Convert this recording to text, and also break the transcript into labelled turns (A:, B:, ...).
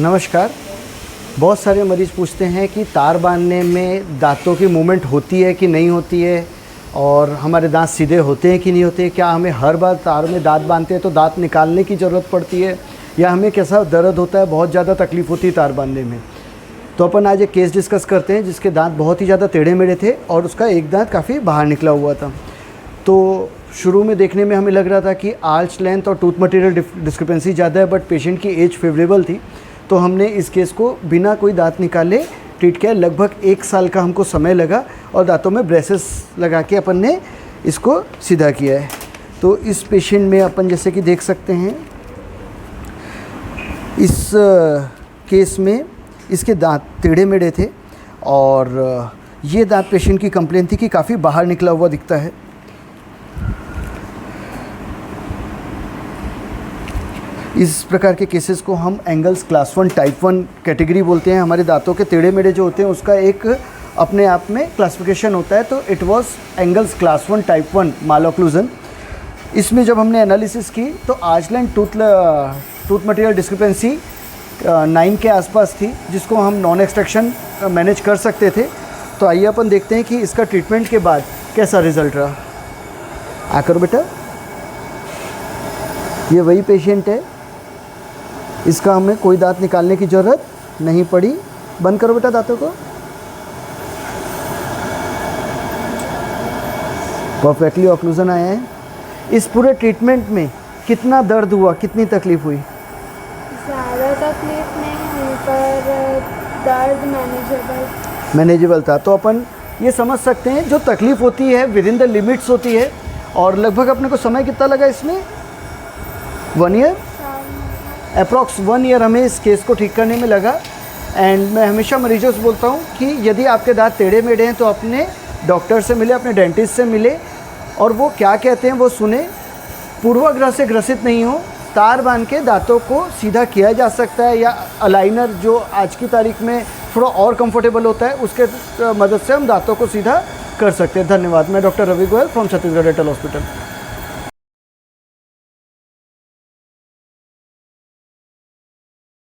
A: नमस्कार। बहुत सारे मरीज़ पूछते हैं कि तार बांधने में दांतों की मूवमेंट होती है कि नहीं होती है, और हमारे दांत सीधे होते हैं कि नहीं होते, क्या हमें हर बार तार में दांत बांधते हैं तो दांत निकालने की ज़रूरत पड़ती है, या हमें कैसा दर्द होता है, बहुत ज़्यादा तकलीफ़ होती है तार बांधने में। तो अपन आज एक केस डिस्कस करते हैं जिसके दांत बहुत ही ज़्यादा टेढ़े मेढ़े थे और उसका एक दांत काफ़ी बाहर निकला हुआ था। तो शुरू में देखने में हमें लग रहा था कि आर्च लेंथ और टूथ मटेरियल डिस्क्रिपेंसी ज़्यादा है, बट पेशेंट की एज फेवरेबल थी, तो हमने इस केस को बिना कोई दांत निकाले ट्रीट किया। लगभग 1 साल का हमको समय लगा और दांतों में ब्रेसेस लगा के अपन ने इसको सीधा किया है। तो इस पेशेंट में अपन जैसे कि देख सकते हैं, इस केस में इसके दांत टेढ़े मेढ़े थे और ये दांत पेशेंट की कंप्लेंट थी कि काफ़ी बाहर निकला हुआ दिखता है। इस प्रकार के केसेस को हम एंगल्स क्लास 1 टाइप 1 कैटेगरी बोलते हैं। हमारे दांतों के टेढ़े मेढ़े जो होते हैं उसका एक अपने आप में क्लासिफिकेशन होता है। तो it was angles class 1 type 1 मालऑक्लूजन। इसमें जब हमने एनालिसिस की तो आर्चलैंड टूथ मटेरियल डिस्क्रिपेंसी 9 के आसपास थी, जिसको हम नॉन एक्सट्रैक्शन मैनेज कर सकते थे। तो आइए अपन देखते हैं कि इसका ट्रीटमेंट के बाद कैसा रिज़ल्ट रहा। आकर बेटा, ये वही पेशेंट है, इसका हमें कोई दांत निकालने की ज़रूरत नहीं पड़ी। बंद करो बेटा दांतों को। परफेक्टली ऑक्लूजन आया है। इस पूरे ट्रीटमेंट में कितना दर्द हुआ, कितनी तकलीफ़ हुई?
B: ज़्यादा तकलीफ नहीं हुई, पर दर्द
A: मैनेजेबल था। तो अपन ये समझ सकते हैं जो तकलीफ़ होती है विद इन द लिमिट्स होती है। और लगभग अपने को समय कितना लगा इसमें? 1 ईयर, अप्रॉक्स 1 ईयर हमें इस केस को ठीक करने में लगा। एंड मैं हमेशा मरीजों से बोलता हूँ कि यदि आपके दांत टेढ़े मेढ़े हैं तो अपने डॉक्टर से मिले, अपने डेंटिस्ट से मिले और वो क्या कहते हैं वो सुने। पूर्वाग्रह से ग्रसित नहीं हो। तार बांध के दांतों को सीधा किया जा सकता है, या अलाइनर जो आज की तारीख में थोड़ा और कंफर्टेबल होता है उसके मदद से हम दांतों को सीधा कर सकते हैं। धन्यवाद। मैं doctor Ravi Goyal from Chhattisgarh dental hospital.